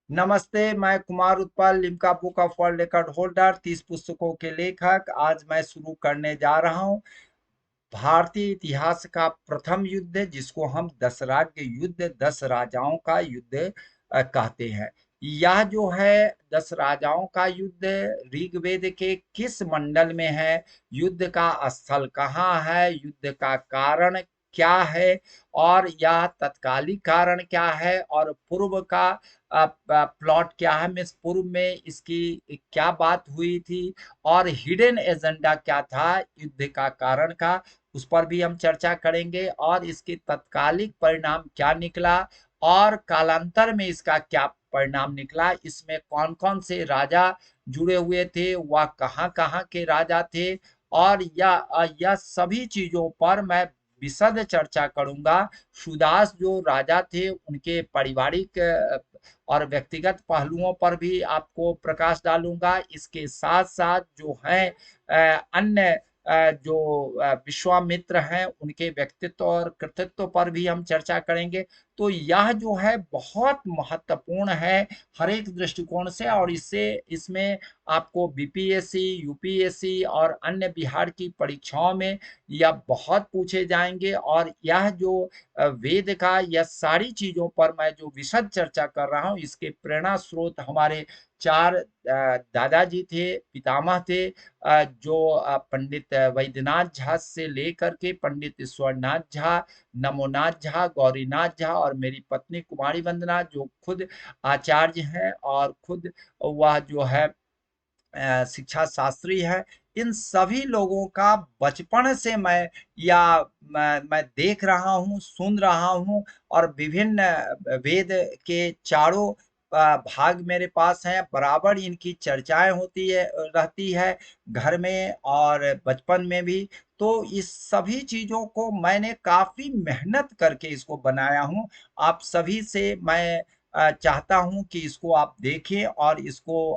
नमस्ते, मैं Kumar Utpal, Limca book of world record holder, 30 पुस्तकों के लेखक। आज मैं शुरू करने जा रहा हूं भारतीय इतिहास का प्रथम युद्ध, जिसको हम दशराज्य युद्ध, 10 राजाओं का युद्ध कहते हैं। यह जो है 10 राजाओं का युद्ध ऋग्वेद के किस मंडल में है, युद्ध का स्थल कहाँ है, युद्ध का कारण क्या है, और यह तत्कालिक कारण क्या है, और पूर्व का प्लॉट क्या है, मीन्स पूर्व में इसकी क्या बात हुई थी, और हिडन एजेंडा क्या था युद्ध का कारण का, उस पर भी हम चर्चा करेंगे, और इसके तत्कालिक परिणाम क्या निकला और कालांतर में इसका क्या परिणाम निकला, इसमें कौन कौन से राजा जुड़े हुए थे, वह कहाँ कहाँ के राजा थे, और यह सभी चीजों पर मैं विशद चर्चा करूंगा। सुदास जो राजा थे उनके पारिवारिक और व्यक्तिगत पहलुओं पर भी आपको प्रकाश डालूंगा। इसके साथ साथ जो है अन्य जो विश्वामित्र हैं उनके व्यक्तित्व और कृतित्व पर भी हम चर्चा करेंगे। तो यह जो है बहुत महत्वपूर्ण है हर एक दृष्टिकोण से, और इससे इसमें आपको बीपीएससी, यूपीएससी और अन्य बिहार की परीक्षाओं में यह बहुत पूछे जाएंगे। और यह जो वेद का यह सारी चीजों पर मैं जो विशद चर्चा कर रहा हूँ, इसके प्रेरणा स्रोत हमारे 4 दादाजी थे, पितामह थे, जो पंडित वैद्यनाथ झा से लेकर के पंडित ईश्वरनाथ झा, नमोनाथ झा, गौरीनाथ झा, और मेरी पत्नी कुमारी वंदना जो खुद आचार्य हैं और खुद वह जो है शिक्षा शास्त्री है। इन सभी लोगों का बचपन से मैं देख रहा हूँ, सुन रहा हूँ, और विभिन्न वेद के चारों भाग मेरे पास हैं, बराबर इनकी चर्चाएं होती है रहती है घर में और बचपन में भी। तो इस सभी चीजों को मैंने काफी मेहनत करके इसको बनाया हूँ। आप सभी से मैं चाहता हूं कि इसको आप देखें और इसको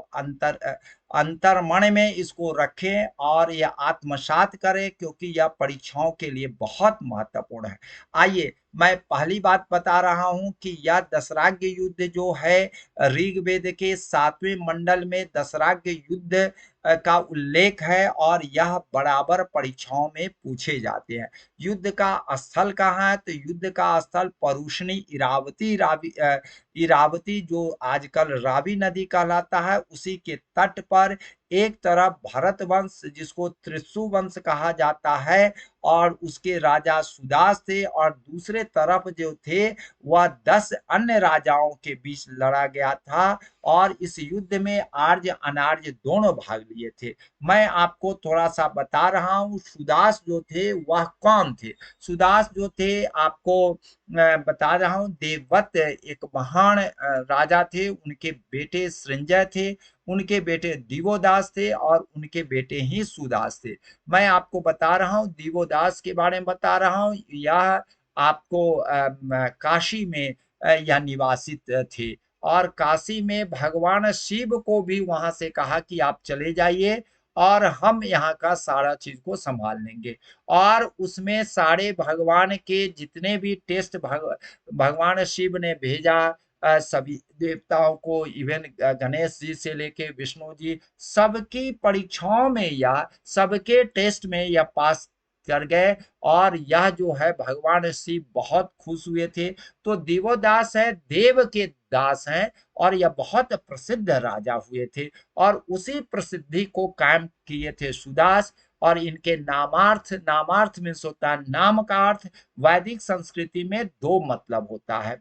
अंतर्मन में इसको रखें और यह आत्मसात करें, क्योंकि यह परीक्षाओं के लिए बहुत महत्वपूर्ण है। आइए, मैं पहली बात बता रहा हूं कि यह दशराग्य युद्ध जो है ऋग्वेद के 7वें मंडल में दशराग्य युद्ध का उल्लेख है, और यह बराबर परीक्षाओं में पूछे जाते हैं। युद्ध का स्थल कहाँ है, तो युद्ध का स्थल परुष्णी इरावती जो आजकल रावी नदी कहलाता है, उसी के तट पर एक तरफ भरत वंश जिसको त्रिशु वंश कहा जाता है और उसके राजा सुदास थे, और दूसरे तरफ जो थे वह 10 अन्य राजाओं के बीच लड़ा गया था, और इस युद्ध में आर्य अनार्य दोनों भाग लिए थे। मैं आपको थोड़ा सा बता रहा हूं सुदास जो थे वह कौन थे। सुदास जो थे आपको बता रहा हूँ, देवव्रत एक महान राजा थे, उनके बेटे सृंजय थे, उनके बेटे दिवोदास थे, और उनके बेटे ही सुदास थे। मैं आपको बता रहा हूँ, दिवोदास के बारे में बता रहा हूँ। यह आपको काशी में यह निवासित थे, और काशी में भगवान शिव को भी वहां से कहा कि आप चले जाइए और हम यहाँ का सारा चीज को संभाल लेंगे। और उसमें सारे भगवान के जितने भी टेस्ट भगवान शिव ने भेजा, सभी देवताओं को, इवन गणेश जी से लेके विष्णु जी, सबकी परीक्षाओं में या सबके टेस्ट में यह पास कर गए, और यह जो है भगवान शिव बहुत खुश हुए थे। तो दिवोदास है, देव के दास हैं, और यह बहुत प्रसिद्ध राजा हुए थे, और उसी प्रसिद्धि को कायम किए थे सुदास। और इनके नामार्थ, नामार्थ मीन्स होता है नाम का अर्थ। वैदिक संस्कृति में दो मतलब होता है,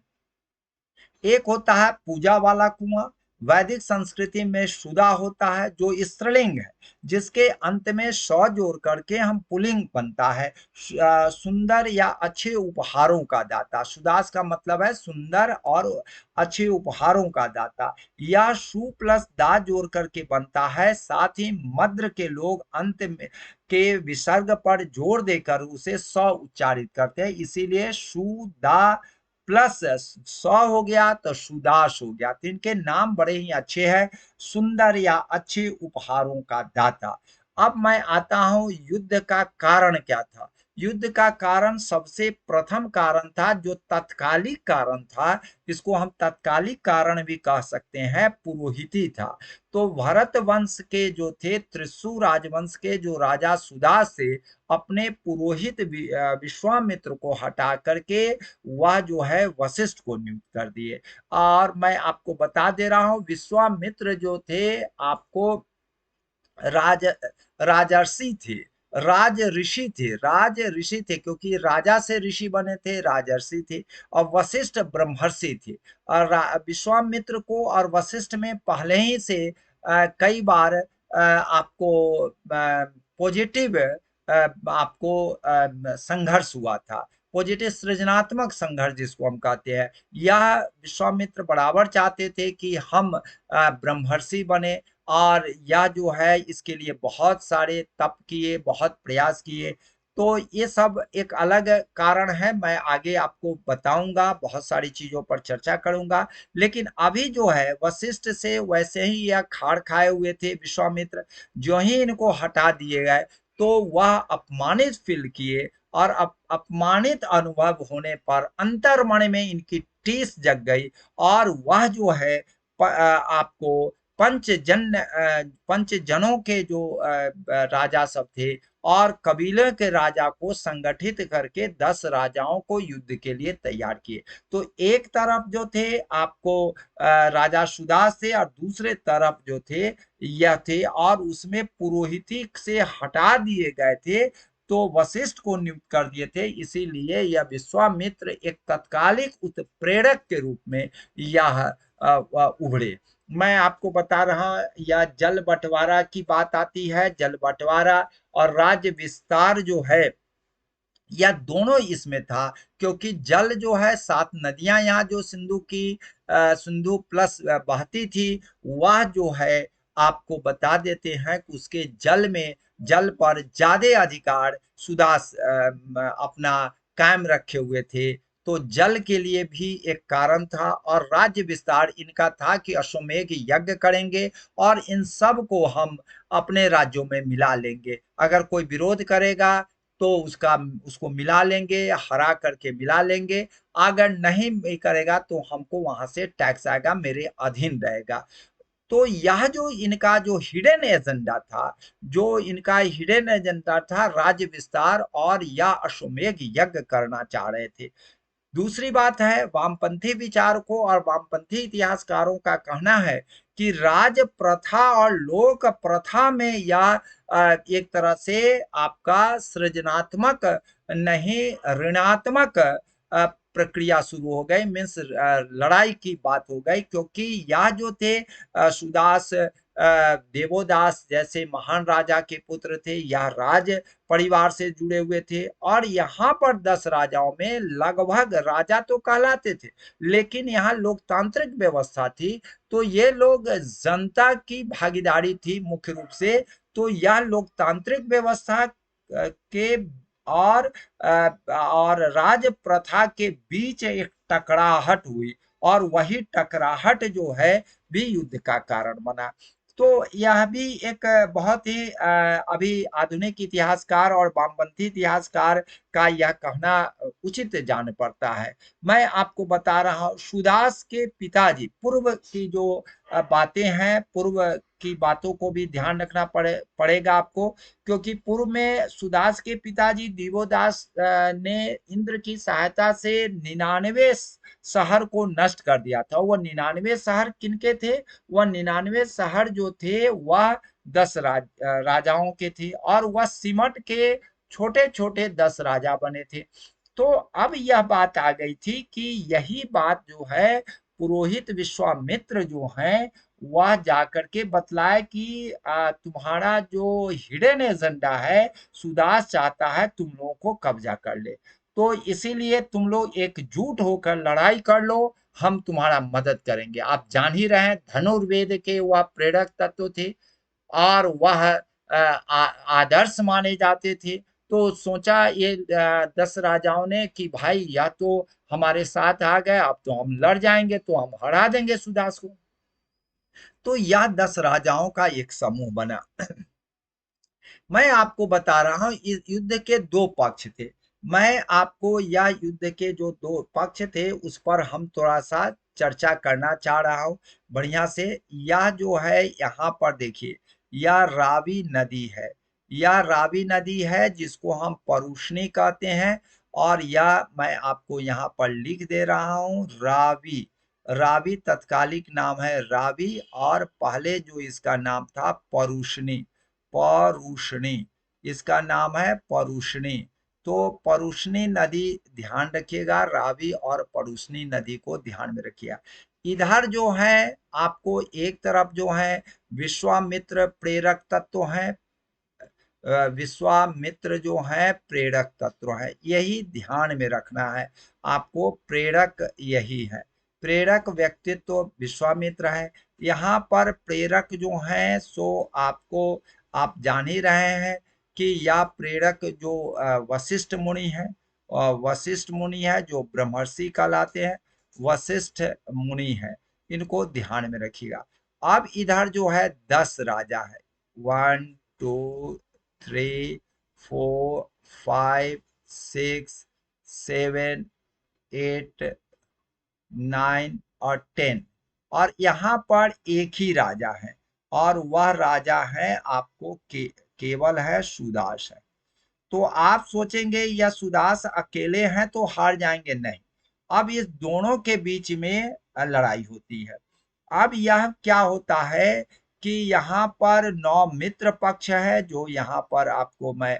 एक होता है पूजा वाला कुआं, वैदिक संस्कृति में शुदा होता है जो स्त्रीलिंग है, जिसके अंत में स जोड़ करके हम पुल्लिंग बनता है। सुंदर या अच्छे उपहारों का दाता, सुदास का मतलब है सुंदर और अच्छे उपहारों का दाता। यह सु प्लस दा जोड़ करके बनता है, साथ ही मद्र के लोग अंत में के विसर्ग पर जोर देकर उसे स उच्चारित करते हैं, इसीलिए सुदा प्लस स हो गया तो सुदास हो गया। तो इनके नाम बड़े ही अच्छे हैं, सुंदर या अच्छे उपहारों का दाता। अब मैं आता हूं युद्ध का कारण क्या था। युद्ध का कारण सबसे प्रथम कारण था, जो तत्कालिक कारण था, इसको हम तत्कालिक कारण भी कह सकते हैं, पुरोहिती था। तो भरत वंश के जो थे, त्रिशूर राजवंश के जो राजा सुदास थे, अपने पुरोहित विश्वामित्र को हटा करके वह जो है वशिष्ठ को नियुक्त कर दिए। और मैं आपको बता दे रहा हूं, विश्वामित्र जो थे आपको राज राजर्षि थे, राज ऋषि थे, क्योंकि राजा से ऋषि बने थे, राजर्षि थे। और वशिष्ठ ब्रह्मर्षि थे। और विश्वामित्र को और वशिष्ठ में पहले ही से कई बार आपको पॉजिटिव आपको संघर्ष हुआ था, पॉजिटिव सृजनात्मक संघर्ष जिसको हम कहते हैं। यह विश्वामित्र बराबर चाहते थे कि हम ब्रह्मर्षि बने, और यह जो है इसके लिए बहुत सारे तप किए, बहुत प्रयास किए। तो ये सब एक अलग कारण है, मैं आगे आपको बताऊंगा, बहुत सारी चीजों पर चर्चा करूंगा। लेकिन अभी जो है वशिष्ठ से वैसे ही यह खाड़ खाए हुए थे विश्वामित्र। जो ही इनको हटा दिए गए तो वह अपमानित फील किए, और अपमानित अनुभव होने पर अंतर्मन में इनकी टीस जग गई, और वह जो है आपको पंचजनों के जो राजा सब थे, और कबीले के राजा को संगठित करके 10 राजाओं को युद्ध के लिए तैयार किए। तो एक तरफ जो थे आपको राजा सुदास थे, और दूसरे तरफ जो थे यह थे, और उसमें पुरोहिती से हटा दिए गए थे, तो वशिष्ठ को नियुक्त कर दिए थे। इसीलिए यह विश्वामित्र एक तत्कालिक उत्प्रेरक के रूप में यह उभरे। मैं आपको बता रहा, या जल बंटवारा की बात आती है, जल बंटवारा और राज्य विस्तार जो है, यह दोनों इसमें था। क्योंकि जल जो है, 7 नदियां यहाँ जो सिंधु की सिंधु प्लस बहती थी, वह जो है आपको बता देते हैं कि उसके जल में, जल पर ज्यादा अधिकार सुदास अपना कायम रखे हुए थे। तो जल के लिए भी एक कारण था, और राज्य विस्तार इनका था कि अश्वमेध यज्ञ करेंगे और इन सब को हम अपने राज्यों में मिला लेंगे। अगर कोई विरोध करेगा तो उसको मिला लेंगे, हरा करके मिला लेंगे। अगर नहीं भी करेगा तो हमको वहां से टैक्स आएगा, मेरे अधीन रहेगा। तो यह जो इनका जो हिडन एजेंडा था, जो इनका हिडन एजेंडा था राज्य विस्तार, और यह अश्वमेध यज्ञ करना चाह रहे थे। दूसरी बात है, वामपंथी विचारकों और वामपंथी इतिहासकारों का कहना है कि राज प्रथा और लोक प्रथा में यह एक तरह से आपका सृजनात्मक नहीं, ऋणात्मक प्रक्रिया शुरू हो गई, मीन्स लड़ाई की बात हो गई। क्योंकि यह जो थे सुदास देवोदास जैसे महान राजा के पुत्र थे, यह राज परिवार से जुड़े हुए थे। और यहाँ पर 10 राजाओं में लगभग राजा तो कहलाते थे, लेकिन यहाँ लोकतांत्रिक व्यवस्था थी, तो ये लोग जनता की भागीदारी थी मुख्य रूप से। तो यह लोकतांत्रिक व्यवस्था के और और राज प्रथा के बीच एक टकराहट हुई, और वही टकराहट जो है भी युद्ध का कारण बना। तो यह भी एक बहुत ही अभी आधुनिक इतिहासकार और वामपंथी इतिहासकार का यह कहना उचित जान पड़ता है। मैं आपको बता रहा हूँ, सुदास के पिताजी, पूर्व की जो बातें हैं, पूर्व की बातों को भी ध्यान रखना पड़ेगा आपको। क्योंकि पूर्व में सुदास के पिताजी दिवोदास ने इंद्र की सहायता से 99 शहर को नष्ट कर दिया था। वह 99 शहर किनके थे? वह 99 शहर जो थे वह 10 राजाओं के थे, और वह सिमट के छोटे छोटे 10 राजा बने थे। तो अब यह बात आ गई थी कि यही बात जो है पुरोहित विश्वामित्र जो है, वह जाकर के बतलाए कि तुम्हारा जो हिडन एजेंडा है, सुदास चाहता है तुम लोगों को कब्जा कर ले। तो इसीलिए तुम लोग एकजुट होकर लड़ाई कर लो, हम तुम्हारा मदद करेंगे। आप जान ही रहे हैं, धनुर्वेद के वह प्रेरक तत्व थे, और वह आदर्श माने जाते थे। तो सोचा ये 10 राजाओं ने कि भाई या तो हमारे साथ आ गए, अब तो हम लड़ जाएंगे, तो हम हरा देंगे सुदास को। तो यह 10 राजाओं का एक समूह बना। मैं आपको बता रहा हूं इस युद्ध के दो पक्ष थे। मैं आपको यह युद्ध के जो दो पक्ष थे उस पर हम थोड़ा सा चर्चा करना चाह रहा हूं बढ़िया से। यह जो है यहाँ पर देखिए, यह रावी नदी है। यह रावी नदी है जिसको हम परुष्णी कहते हैं। और यह मैं आपको यहाँ पर लिख दे रहा हूँ, रावी। रावी तत्कालिक नाम है रावी, और पहले जो इसका नाम था परुष्णी। परुष्णी, इसका नाम है परुष्णी। तो परुष्णी नदी ध्यान रखिएगा, रावी और परुष्णी नदी को ध्यान में रखिएगा। इधर जो है आपको एक तरफ जो है विश्वामित्र प्रेरक तत्व है, विश्वामित्र जो है प्रेरक तत्व है, यही ध्यान में रखना है आपको। प्रेरक यही है, प्रेरक व्यक्तित्व विश्वामित्र है। यहाँ पर प्रेरक जो है सो आपको, आप जान ही रहे हैं कि यह प्रेरक जो वशिष्ठ मुनि है, वशिष्ठ मुनि है जो ब्रह्मर्षि कहलाते हैं, वशिष्ठ मुनि है। इनको ध्यान में रखिएगा। अब इधर जो है 10 राजा है, 1 2 3 4 5 6 7 8 9 और 10। और यहाँ पर एक ही राजा है, और वह राजा है आपको केवल है सुदास है। तो आप सोचेंगे या सुदास अकेले हैं तो हार जाएंगे, नहीं। अब इस दोनों के बीच में लड़ाई होती है। अब यह क्या होता है कि यहाँ पर 9 मित्र पक्ष है, जो यहाँ पर आपको मैं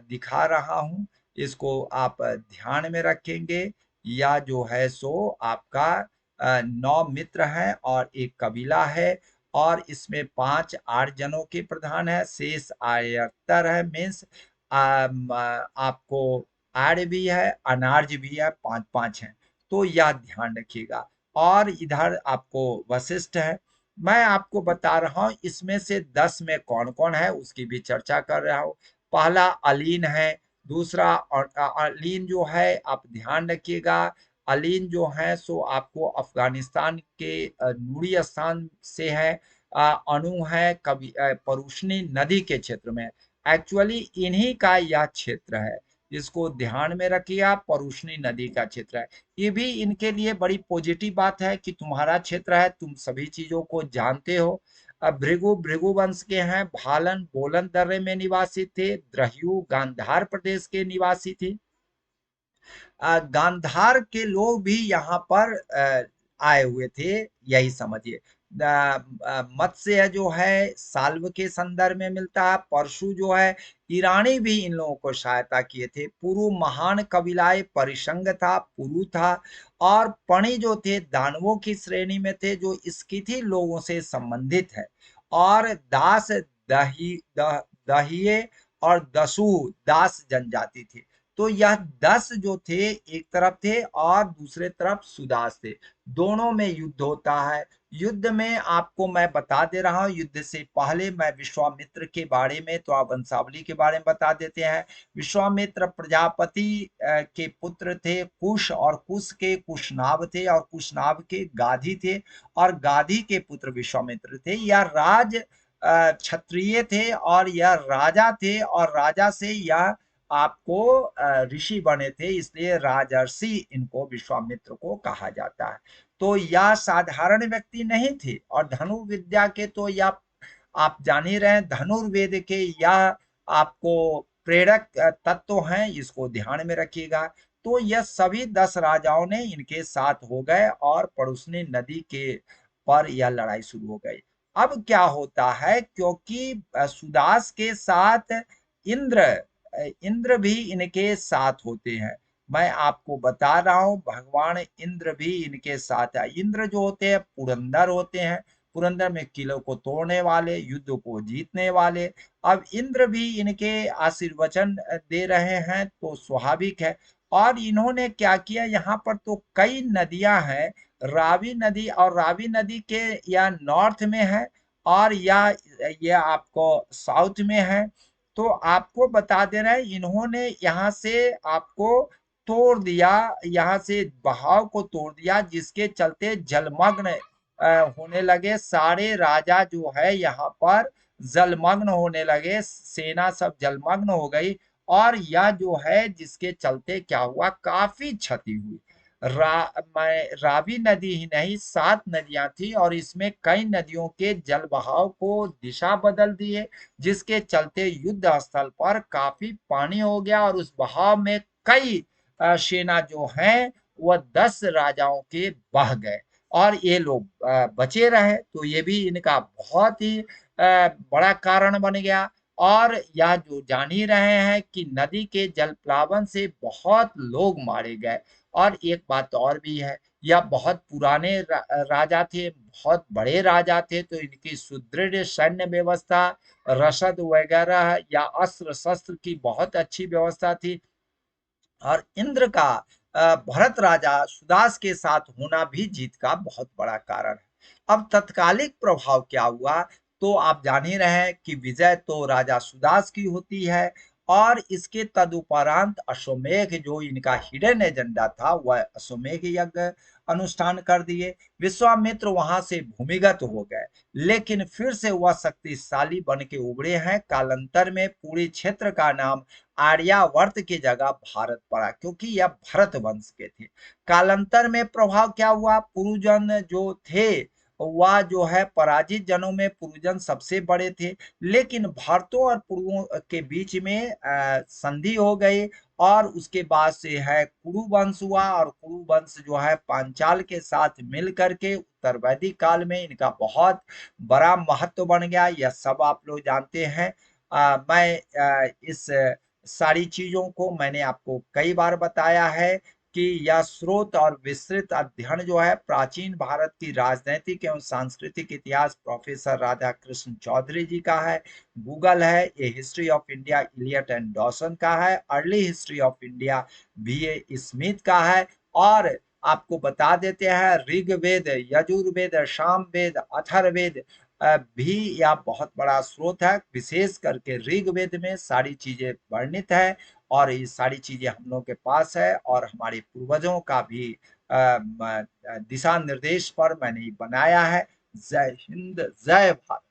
दिखा रहा हूं। इसको आप ध्यान में रखेंगे। यह जो है सो आपका 9 मित्र है और एक कबीला है। और इसमें 5 आर्जनों के प्रधान है, शेष आयतर है, मीन्स आपको आर्य भी है, अनार्य भी है, 5 5 है। तो यह ध्यान रखिएगा। और इधर आपको वशिष्ठ है। मैं आपको बता रहा हूं इसमें से 10 में कौन कौन है उसकी भी चर्चा कर रहा हूं। पहला अलीन है, दूसरा और अलीन जो है आप ध्यान रखिएगा। अलीन जो है सो आपको अफगानिस्तान के नूरी स्थान से है। अनु है कभी परुष्णी नदी के क्षेत्र में, एक्चुअली इन्हीं का यह क्षेत्र है। इसको ध्यान में रखिए आप, परुष्णी नदी का क्षेत्र है। ये भी इनके लिए बड़ी पॉजिटिव बात है कि तुम्हारा क्षेत्र है, तुम सभी चीजों को जानते हो। भृगु भृगु वंश के हैं, भालन बोलन दर्रे में निवासी थे, द्रह्यु गांधार प्रदेश के निवासी थे। गांधार के लोग भी यहाँ पर आए हुए थे, यही समझिए। मत्स्य जो है साल्व के संदर्भ में मिलता है। परशु जो है ईरानी भी इन लोगों को सहायता किए थे। पुरु महान कबीलाए परिसंग था, पुरु था। और पणि जो थे दानवों की श्रेणी में थे, जो स्किथी लोगों से संबंधित है। और दास दहिए और दसू दास जनजाति थी। तो यह 10 जो थे एक तरफ थे और दूसरे तरफ सुदास थे। दोनों में युद्ध होता है। युद्ध में आपको मैं बता दे रहा हूं, युद्ध से पहले मैं विश्वामित्र के बारे में, तो आप वंशावली के बारे में बता देते हैं। विश्वामित्र प्रजापति के पुत्र थे कुश, और कुश के कुशनाभ थे, और कुशनाभ के गाधी थे, और गाधी के पुत्र विश्वामित्र थे। यह राज क्षत्रिय थे और यह राजा थे, और राजा से यह आपको ऋषि बने थे, इसलिए राजर्षि इनको विश्वामित्र को कहा जाता है। तो यह साधारण व्यक्ति नहीं थे। और धनुर्विद्या के तो यह आप जान ही रहे हैं, धनुर्वेद के यह आपको प्रेरक तत्व हैं, इसको ध्यान में रखिएगा। तो यह सभी 10 राजाओं ने इनके साथ हो गए और परुष्णी नदी के पर यह लड़ाई शुरू हो गई। अब क्या होता है, क्योंकि सुदास के साथ इंद्र इंद्र भी इनके साथ होते हैं। मैं आपको बता रहा हूं भगवान इंद्र भी इनके साथ है। इंद्र जो होते हैं पुरंदर होते हैं, पुरंदर में किलों को तोड़ने वाले, युद्ध को जीतने वाले। अब इंद्र भी इनके आशीर्वचन दे रहे हैं, तो स्वाभाविक है। और इन्होंने क्या किया, यहाँ पर तो कई नदियां हैं। रावी नदी, और रावी नदी के या नॉर्थ में है, और या आपको साउथ में है। तो आपको बता दे रहे हैं इन्होंने यहाँ से आपको तोड़ दिया, यहाँ से बहाव को तोड़ दिया, जिसके चलते जलमग्न होने लगे, सारे राजा जो है यहाँ पर जलमग्न होने लगे, सेना सब जलमग्न हो गई। और यह जो है जिसके चलते क्या हुआ, काफी क्षति हुई। रावी नदी ही नहीं, 7 नदियां थी और इसमें कई नदियों के जल बहाव को दिशा बदल दिए, जिसके चलते युद्ध स्थल पर काफी पानी हो गया और उस बहाव में कई सेना जो हैं वह 10 राजाओं के बह गए और ये लोग बचे रहे। तो ये भी इनका बहुत ही बड़ा कारण बन गया। और यह जो जान ही रहे हैं कि नदी के जल प्लावन से बहुत लोग मारे गए। और एक बात और भी है, यह बहुत पुराने राजा थे, बहुत बड़े राजा थे, तो इनकी सुदृढ़ सैन्य व्यवस्था, रसद वगैरह या अस्त्र शस्त्र की बहुत अच्छी व्यवस्था थी। और इंद्र का भरत राजा सुदास के साथ होना भी जीत का बहुत बड़ा कारण है। अब तत्कालिक प्रभाव क्या हुआ, तो आप जान ही रहे हैं कि विजय तो राजा सुदास की होती है और इसके तदुपरांत अश्वमेध जो इनका हिडन एजेंडा था वह अश्वमेध यज्ञ अनुष्ठान कर दिए। विश्वामित्र वहां से भूमिगत हो गए, लेकिन फिर से वह शक्तिशाली बन के उभरे हैं। कालांतर में पूरे क्षेत्र का नाम आर्यावर्त की जगह भारत पड़ा, क्योंकि यह भरत वंश के थे। कालांतर में प्रभाव क्या हुआ, पुरुजन जो थे वह जो है पराजित जनों में पुरुजन सबसे बड़े थे, लेकिन भारतों और पुरुओं के बीच में संधि हो गई और उसके बाद से है कुरु वंश हुआ। और कुरु वंश जो है पांचाल के साथ मिल करके उत्तर वैदिक काल में इनका बहुत बड़ा महत्व बन गया। यह सब आप लोग जानते हैं। मैं इस सारी चीजों को मैंने आपको कई बार बताया है कि यह स्रोत और विस्तृत अध्ययन जो है प्राचीन भारत की राजनैतिक एवं सांस्कृतिक इतिहास प्रोफेसर राधा कृष्ण चौधरी जी का है। गूगल है, ये history of India Elliot and Dowson का है, early history of India VA Smith का है। और आपको बता देते हैं ऋग्वेद, यजुर्वेद, सामवेद, अथर्ववेद भी यह बहुत बड़ा स्रोत है। विशेष करके ऋग्वेद में सारी चीजें वर्णित है और ये सारी चीजें हम लोग के पास है और हमारे पूर्वजों का भी दिशा निर्देश पर मैंने बनाया है। जय हिंद, जय भारत।